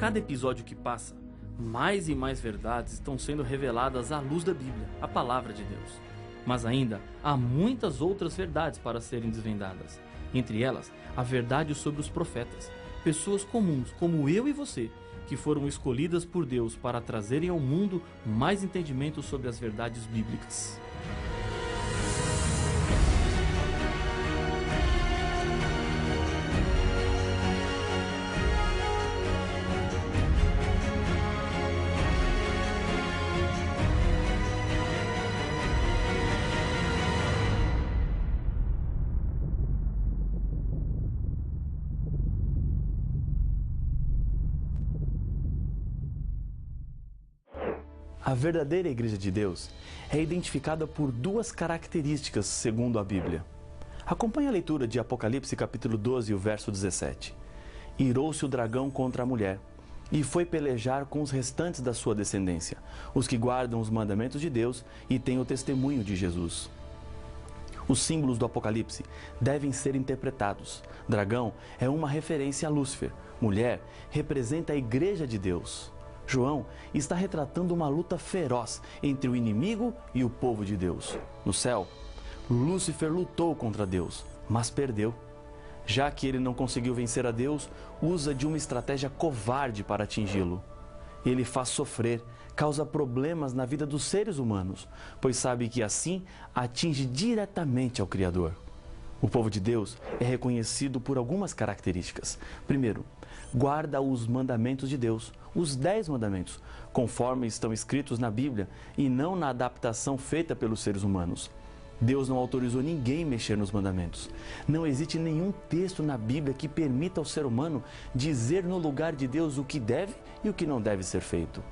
cada episódio que passa, mais e mais verdades estão sendo reveladas à luz da Bíblia, a palavra de Deus. Mas ainda há muitas outras verdades para serem desvendadas. Entre elas, a verdade sobre os profetas, pessoas comuns como eu e você, que foram escolhidas por Deus para trazerem ao mundo mais entendimento sobre as verdades bíblicas. A verdadeira Igreja de Deus é identificada por duas características, segundo a Bíblia. Acompanhe a leitura de Apocalipse capítulo 12, o verso 17. Irou-se o dragão contra a mulher, e foi pelejar com os restantes da sua descendência, os que guardam os mandamentos de Deus e têm o testemunho de Jesus. Os símbolos do Apocalipse devem ser interpretados. Dragão é uma referência a Lúcifer, mulher representa a Igreja de Deus. João está retratando uma luta feroz entre o inimigo e o povo de Deus. No céu, Lúcifer lutou contra Deus, mas perdeu. Já que ele não conseguiu vencer a Deus, usa de uma estratégia covarde para atingi-lo. Ele faz sofrer, causa problemas na vida dos seres humanos, pois sabe que assim atinge diretamente ao Criador. O povo de Deus é reconhecido por algumas características. Primeiro, guarda os mandamentos de Deus, os 10 mandamentos, conforme estão escritos na Bíblia e não na adaptação feita pelos seres humanos. Deus não autorizou ninguém mexer nos mandamentos. Não existe nenhum texto na Bíblia que permita ao ser humano dizer no lugar de Deus o que deve e o que não deve ser feito.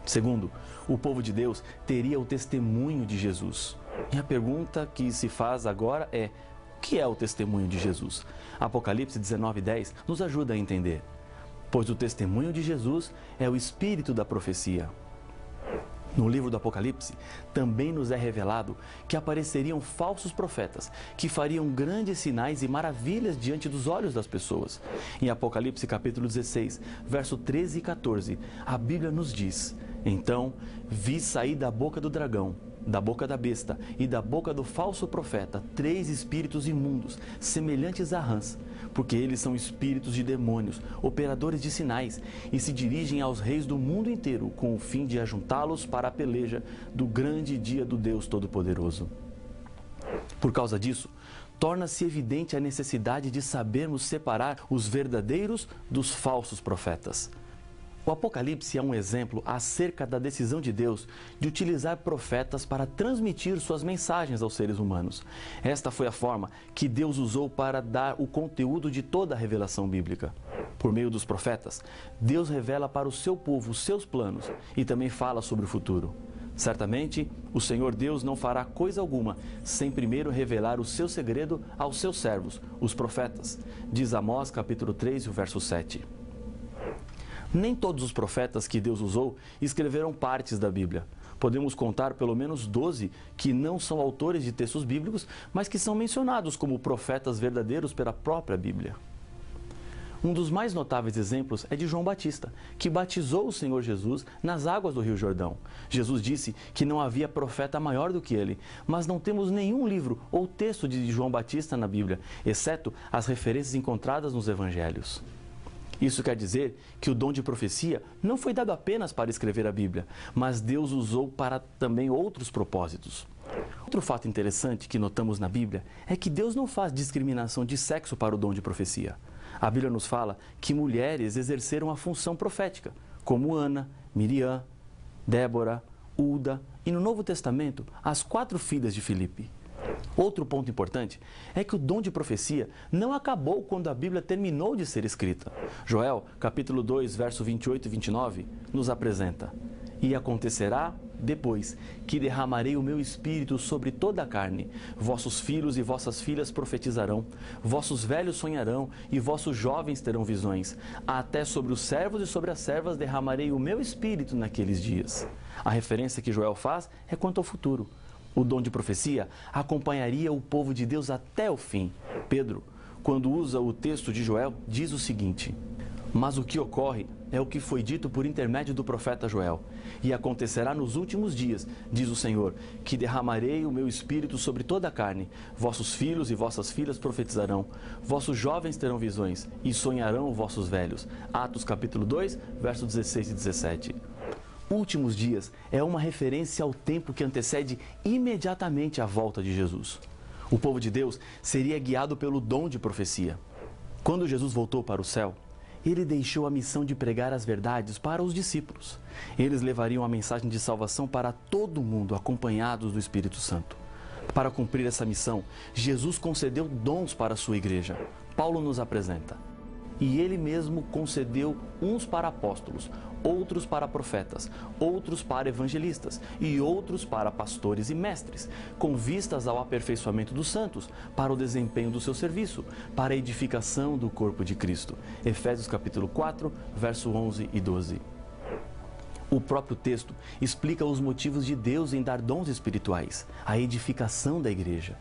Segundo, o povo de Deus teria o testemunho de Jesus. E a pergunta que se faz agora é: o que é o testemunho de Jesus? Apocalipse 19:10 nos ajuda a entender. Pois o testemunho de Jesus é o espírito da profecia. No livro do Apocalipse, também nos é revelado que apareceriam falsos profetas, que fariam grandes sinais e maravilhas diante dos olhos das pessoas. Em Apocalipse capítulo 16, verso 13 e 14, a Bíblia nos diz: Então vi sair da boca do dragão, da boca da besta e da boca do falso profeta 3 espíritos imundos, semelhantes a rãs, porque eles são espíritos de demônios, operadores de sinais, e se dirigem aos reis do mundo inteiro com o fim de ajuntá-los para a peleja do grande dia do Deus Todo-Poderoso. Por causa disso, torna-se evidente a necessidade de sabermos separar os verdadeiros dos falsos profetas. O Apocalipse é um exemplo acerca da decisão de Deus de utilizar profetas para transmitir suas mensagens aos seres humanos. Esta foi a forma que Deus usou para dar o conteúdo de toda a revelação bíblica. Por meio dos profetas, Deus revela para o seu povo os seus planos e também fala sobre o futuro. Certamente, o Senhor Deus não fará coisa alguma sem primeiro revelar o seu segredo aos seus servos, os profetas, diz Amós capítulo 3, o verso 7. Nem todos os profetas que Deus usou escreveram partes da Bíblia. Podemos contar pelo menos 12 que não são autores de textos bíblicos, mas que são mencionados como profetas verdadeiros pela própria Bíblia. Um dos mais notáveis exemplos é de João Batista, que batizou o Senhor Jesus nas águas do Rio Jordão. Jesus disse que não havia profeta maior do que ele, mas não temos nenhum livro ou texto de João Batista na Bíblia, exceto as referências encontradas nos Evangelhos. Isso quer dizer que o dom de profecia não foi dado apenas para escrever a Bíblia, mas Deus usou para também outros propósitos. Outro fato interessante que notamos na Bíblia é que Deus não faz discriminação de sexo para o dom de profecia. A Bíblia nos fala que mulheres exerceram a função profética, como Ana, Miriam, Débora, Ulda e no Novo Testamento, as 4 filhas de Filipe. Outro ponto importante é que o dom de profecia não acabou quando a Bíblia terminou de ser escrita. Joel, capítulo 2, verso 28 e 29, nos apresenta: E acontecerá depois que derramarei o meu espírito sobre toda a carne. Vossos filhos e vossas filhas profetizarão, vossos velhos sonharão e vossos jovens terão visões. Até sobre os servos e sobre as servas derramarei o meu espírito naqueles dias. A referência que Joel faz é quanto ao futuro. O dom de profecia acompanharia o povo de Deus até o fim. Pedro, quando usa o texto de Joel, diz o seguinte: Mas o que ocorre é o que foi dito por intermédio do profeta Joel. E acontecerá nos últimos dias, diz o Senhor, que derramarei o meu espírito sobre toda a carne. Vossos filhos e vossas filhas profetizarão. Vossos jovens terão visões e sonharão vossos velhos. Atos capítulo 2, versos 16 e 17. Últimos dias é uma referência ao tempo que antecede imediatamente a volta de Jesus. O povo de Deus seria guiado pelo dom de profecia. Quando Jesus voltou para o céu, ele deixou a missão de pregar as verdades para os discípulos. Eles levariam a mensagem de salvação para todo mundo, acompanhados do Espírito Santo. Para cumprir essa missão, Jesus concedeu dons para a sua igreja. Paulo nos apresenta. E ele mesmo concedeu uns para apóstolos, outros para profetas, outros para evangelistas e outros para pastores e mestres, com vistas ao aperfeiçoamento dos santos, para o desempenho do seu serviço, para a edificação do corpo de Cristo. Efésios capítulo 4, verso 11 e 12. O próprio texto explica os motivos de Deus em dar dons espirituais, a edificação da igreja.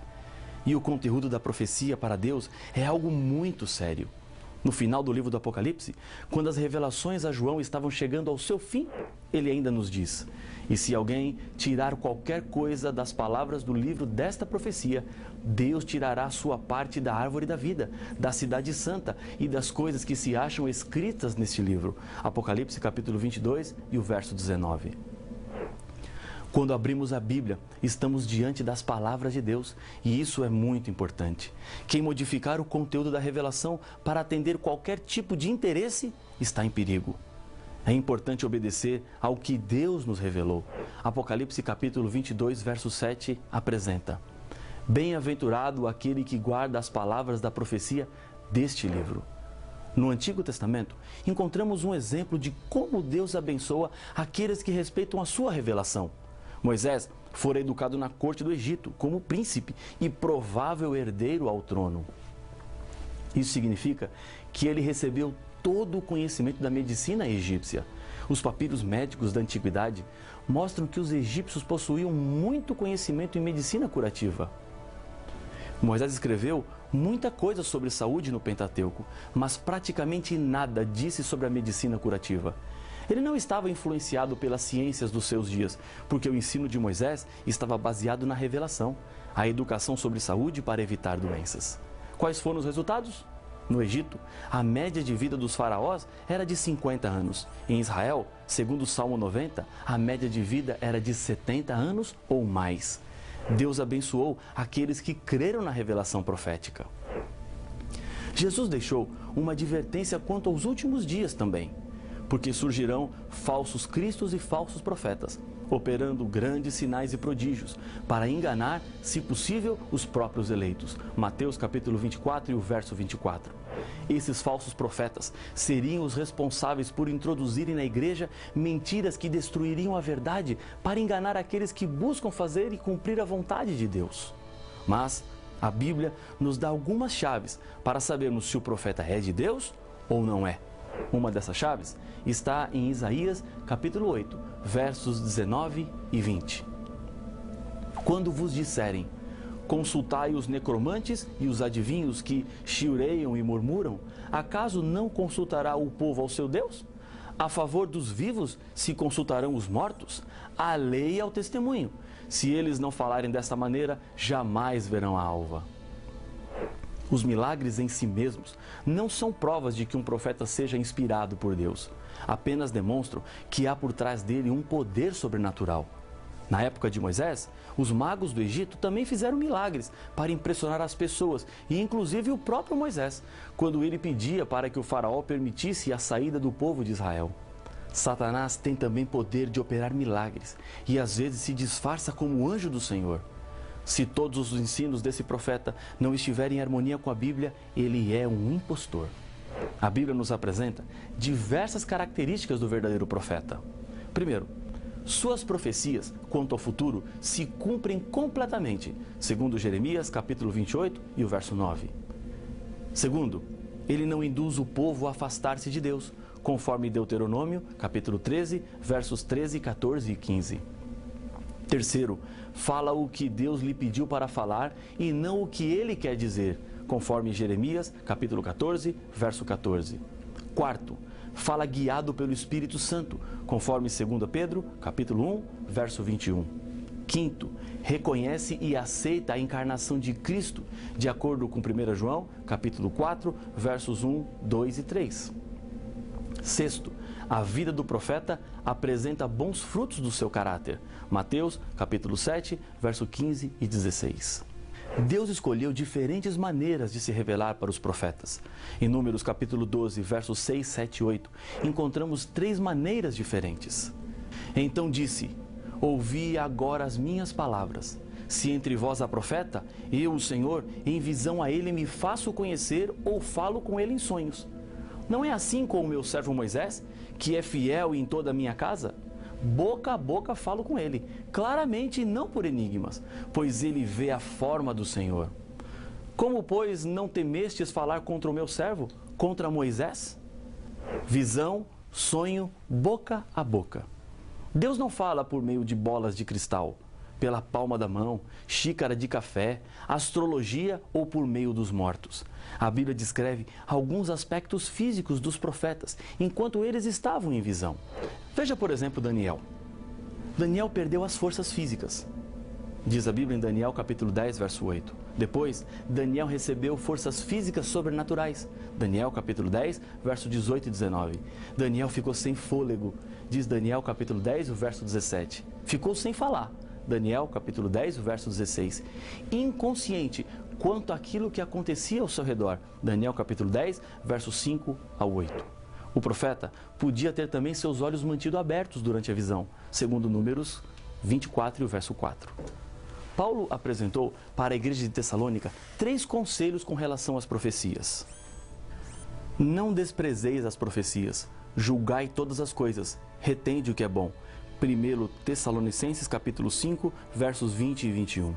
E o conteúdo da profecia para Deus é algo muito sério. No final do livro do Apocalipse, quando as revelações a João estavam chegando ao seu fim, ele ainda nos diz: e se alguém tirar qualquer coisa das palavras do livro desta profecia, Deus tirará a sua parte da árvore da vida, da cidade santa e das coisas que se acham escritas neste livro. Apocalipse capítulo 22 e o verso 19. Quando abrimos a Bíblia, estamos diante das palavras de Deus, e isso é muito importante. Quem modificar o conteúdo da revelação para atender qualquer tipo de interesse está em perigo. É importante obedecer ao que Deus nos revelou. Apocalipse capítulo 22, verso 7 apresenta: bem-aventurado aquele que guarda as palavras da profecia deste livro. No Antigo Testamento, encontramos um exemplo de como Deus abençoa aqueles que respeitam a sua revelação. Moisés fora educado na corte do Egito como príncipe e provável herdeiro ao trono. Isso significa que ele recebeu todo o conhecimento da medicina egípcia. Os papiros médicos da antiguidade mostram que os egípcios possuíam muito conhecimento em medicina curativa. Moisés escreveu muita coisa sobre saúde no Pentateuco, mas praticamente nada disse sobre a medicina curativa. Ele não estava influenciado pelas ciências dos seus dias, porque o ensino de Moisés estava baseado na revelação, a educação sobre saúde para evitar doenças. Quais foram os resultados? No Egito, a média de vida dos faraós era de 50 anos. Em Israel, segundo o Salmo 90, a média de vida era de 70 anos ou mais. Deus abençoou aqueles que creram na revelação profética. Jesus deixou uma advertência quanto aos últimos dias também, porque surgirão falsos cristos e falsos profetas, operando grandes sinais e prodígios, para enganar, se possível, os próprios eleitos. Mateus capítulo 24 e o verso 24. Esses falsos profetas seriam os responsáveis por introduzirem na igreja mentiras que destruiriam a verdade para enganar aqueles que buscam fazer e cumprir a vontade de Deus. Mas a Bíblia nos dá algumas chaves para sabermos se o profeta é de Deus ou não é. Uma dessas chaves está em Isaías capítulo 8, versos 19 e 20. Quando vos disserem: consultai os necromantes e os adivinhos que chiureiam e murmuram, acaso não consultará o povo ao seu Deus? A favor dos vivos se consultarão os mortos? A lei é o testemunho. Se eles não falarem desta maneira, jamais verão a alva. Os milagres em si mesmos não são provas de que um profeta seja inspirado por Deus. Apenas demonstram que há por trás dele um poder sobrenatural. Na época de Moisés, os magos do Egito também fizeram milagres para impressionar as pessoas, e inclusive o próprio Moisés, quando ele pedia para que o faraó permitisse a saída do povo de Israel. Satanás tem também poder de operar milagres e às vezes se disfarça como anjo do Senhor. Se todos os ensinos desse profeta não estiverem em harmonia com a Bíblia, ele é um impostor. A Bíblia nos apresenta diversas características do verdadeiro profeta. Primeiro, suas profecias quanto ao futuro se cumprem completamente, segundo Jeremias capítulo 28 e o verso 9. Segundo, ele não induz o povo a afastar-se de Deus, conforme Deuteronômio capítulo 13, versos 13, 14 e 15. Terceiro, fala o que Deus lhe pediu para falar e não o que ele quer dizer, conforme Jeremias, capítulo 14, verso 14. Quarto, fala guiado pelo Espírito Santo, conforme 2 Pedro, capítulo 1, verso 21. Quinto, reconhece e aceita a encarnação de Cristo, de acordo com 1 João, capítulo 4, versos 1, 2 e 3. Sexto, a vida do profeta apresenta bons frutos do seu caráter. Mateus, capítulo 7, verso 15 e 16. Deus escolheu diferentes maneiras de se revelar para os profetas. Em Números, capítulo 12, versos 6, 7 e 8, encontramos 3 maneiras diferentes. Então disse: ouvi agora as minhas palavras. Se entre vós há profeta, eu, o Senhor, em visão a ele me faço conhecer ou falo com ele em sonhos. Não é assim com o meu servo Moisés, que é fiel em toda a minha casa? Boca a boca falo com ele, claramente e não por enigmas, pois ele vê a forma do Senhor. Como, pois, não temestes falar contra o meu servo, contra Moisés? Visão, sonho, boca a boca. Deus não fala por meio de bolas de cristal, pela palma da mão, xícara de café, astrologia ou por meio dos mortos. A Bíblia descreve alguns aspectos físicos dos profetas, enquanto eles estavam em visão. Veja, por exemplo, Daniel. Daniel perdeu as forças físicas. Diz a Bíblia em Daniel capítulo 10, verso 8. Depois, Daniel recebeu forças físicas sobrenaturais. Daniel capítulo 10, verso 18 e 19. Daniel ficou sem fôlego. Diz Daniel capítulo 10, o verso 17. Ficou sem falar. Daniel capítulo 10, o verso 16. Inconsciente quanto àquilo que acontecia ao seu redor. Daniel capítulo 10, versos 5 a 8. O profeta podia ter também seus olhos mantidos abertos durante a visão, segundo Números 24 e o verso 4. Paulo apresentou para a igreja de Tessalônica 3 conselhos com relação às profecias. Não desprezeis as profecias, julgai todas as coisas, retende o que é bom. 1 Tessalonicenses capítulo 5, versos 20 e 21.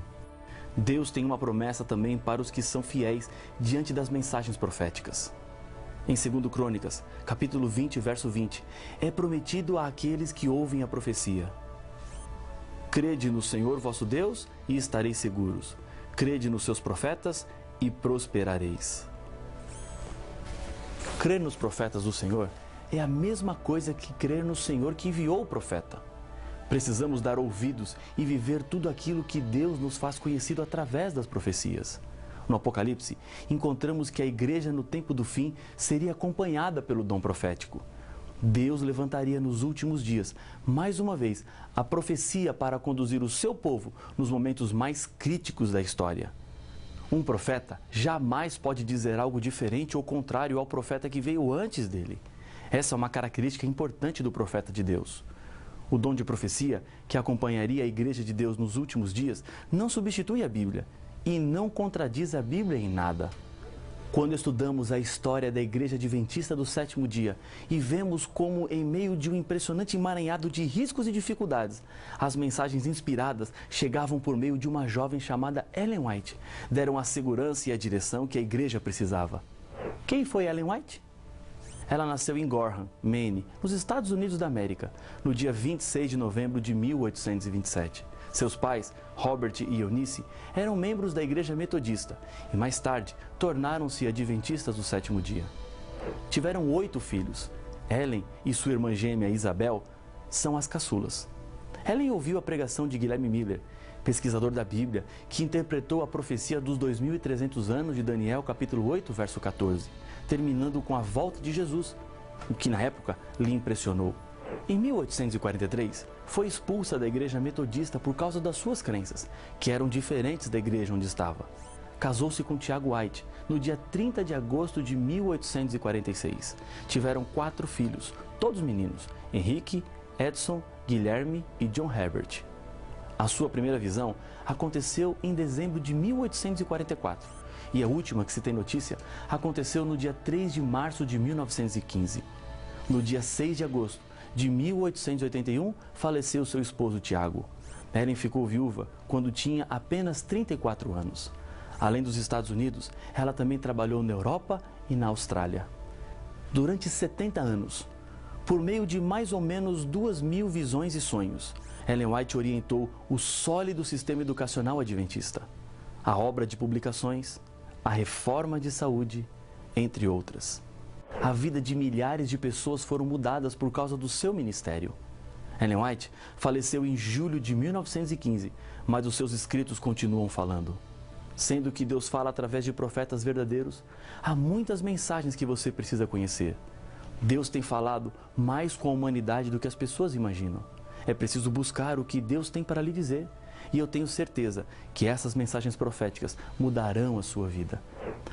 Deus tem uma promessa também para os que são fiéis diante das mensagens proféticas. Em 2 Crônicas, capítulo 20, verso 20, é prometido àqueles que ouvem a profecia: crede no Senhor vosso Deus e estareis seguros. Crede nos seus profetas e prosperareis. Crer nos profetas do Senhor é a mesma coisa que crer no Senhor que enviou o profeta. Precisamos dar ouvidos e viver tudo aquilo que Deus nos faz conhecido através das profecias. No Apocalipse, encontramos que a igreja no tempo do fim seria acompanhada pelo dom profético. Deus levantaria nos últimos dias, mais uma vez, a profecia para conduzir o seu povo nos momentos mais críticos da história. Um profeta jamais pode dizer algo diferente ou contrário ao profeta que veio antes dele. Essa é uma característica importante do profeta de Deus. O dom de profecia, que acompanharia a igreja de Deus nos últimos dias, não substitui a Bíblia e não contradiz a Bíblia em nada. Quando estudamos a história da Igreja Adventista do Sétimo Dia e vemos como, em meio de um impressionante emaranhado de riscos e dificuldades, as mensagens inspiradas chegavam por meio de uma jovem chamada Ellen White, deram a segurança e a direção que a igreja precisava. Quem foi Ellen White? Ela nasceu em Gorham, Maine, nos Estados Unidos da América, no dia 26 de novembro de 1827. Seus pais, Robert e Eunice, eram membros da Igreja Metodista e mais tarde tornaram-se adventistas do sétimo dia. Tiveram 8 filhos. Ellen e sua irmã gêmea Isabel são as caçulas. Ellen ouviu a pregação de Guilherme Miller, pesquisador da Bíblia, que interpretou a profecia dos 2.300 anos de Daniel, capítulo 8, verso 14, terminando com a volta de Jesus, o que na época lhe impressionou. Em 1843, foi expulsa da igreja metodista por causa das suas crenças, que eram diferentes da igreja onde estava. Casou-se com Tiago White no dia 30 de agosto de 1846. Tiveram 4 filhos, todos meninos: Henrique, Edson, Guilherme e John Herbert. A sua primeira visão aconteceu em dezembro de 1844 e a última que se tem notícia aconteceu no dia 3 de março de 1915. No dia 6 de agosto de 1881, faleceu seu esposo Tiago. Ellen ficou viúva quando tinha apenas 34 anos. Além dos Estados Unidos, ela também trabalhou na Europa e na Austrália. Durante 70 anos, por meio de mais ou menos 2.000 visões e sonhos, Ellen White orientou o sólido sistema educacional adventista, a obra de publicações, a reforma de saúde, entre outras. A vida de milhares de pessoas foram mudadas por causa do seu ministério. Ellen White faleceu em julho de 1915, mas os seus escritos continuam falando. Sendo que Deus fala através de profetas verdadeiros, há muitas mensagens que você precisa conhecer. Deus tem falado mais com a humanidade do que as pessoas imaginam. É preciso buscar o que Deus tem para lhe dizer. E eu tenho certeza que essas mensagens proféticas mudarão a sua vida.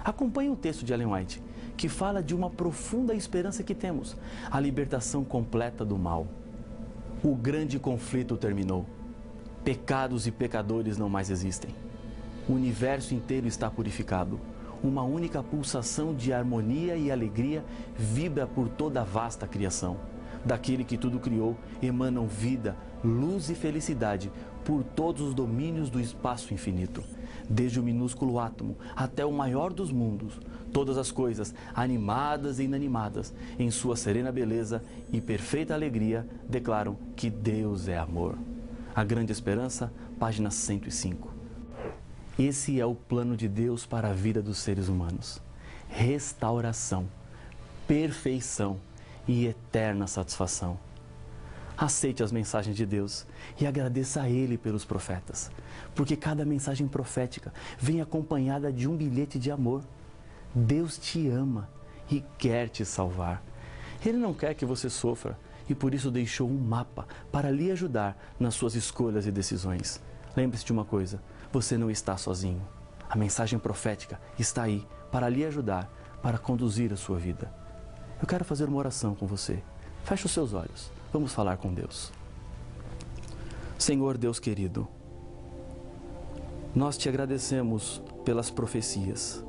Acompanhe o texto de Ellen White, que fala de uma profunda esperança que temos, a libertação completa do mal. O grande conflito terminou. Pecados e pecadores não mais existem. O universo inteiro está purificado. Uma única pulsação de harmonia e alegria vibra por toda a vasta criação. Daquele que tudo criou, emanam vida, luz e felicidade por todos os domínios do espaço infinito. Desde o minúsculo átomo até o maior dos mundos, todas as coisas, animadas e inanimadas, em sua serena beleza e perfeita alegria, declaram que Deus é amor. A Grande Esperança, página 105. Esse é o plano de Deus para a vida dos seres humanos. Restauração, perfeição e eterna satisfação. Aceite as mensagens de Deus e agradeça a Ele pelos profetas, porque cada mensagem profética vem acompanhada de um bilhete de amor. Deus te ama e quer te salvar. Ele não quer que você sofra e por isso deixou um mapa para lhe ajudar nas suas escolhas e decisões. Lembre-se de uma coisa, você não está sozinho. A mensagem profética está aí para lhe ajudar, para conduzir a sua vida. Eu quero fazer uma oração com você. Feche os seus olhos. Vamos falar com Deus. Senhor Deus querido, nós te agradecemos pelas profecias.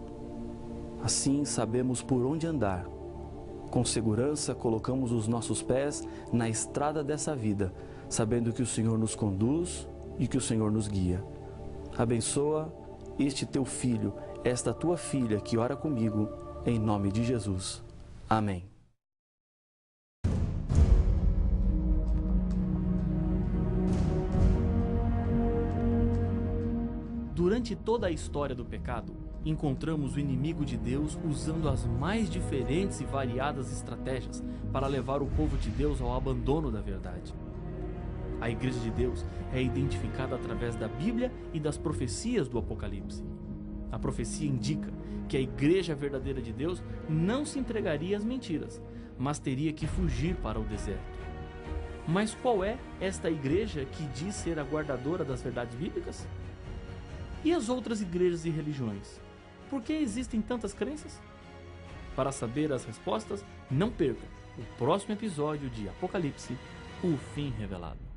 Assim sabemos por onde andar. Com segurança colocamos os nossos pés na estrada dessa vida, sabendo que o Senhor nos conduz e que o Senhor nos guia. Abençoa este teu filho, esta tua filha que ora comigo, em nome de Jesus. Amém. Durante toda a história do pecado, encontramos o inimigo de Deus usando as mais diferentes e variadas estratégias para levar o povo de Deus ao abandono da verdade. A Igreja de Deus é identificada através da Bíblia e das profecias do Apocalipse. A profecia indica que a Igreja verdadeira de Deus não se entregaria às mentiras, mas teria que fugir para o deserto. Mas qual é esta igreja que diz ser a guardadora das verdades bíblicas? E as outras igrejas e religiões? Por que existem tantas crenças? Para saber as respostas, não perca o próximo episódio de Apocalipse, o fim revelado.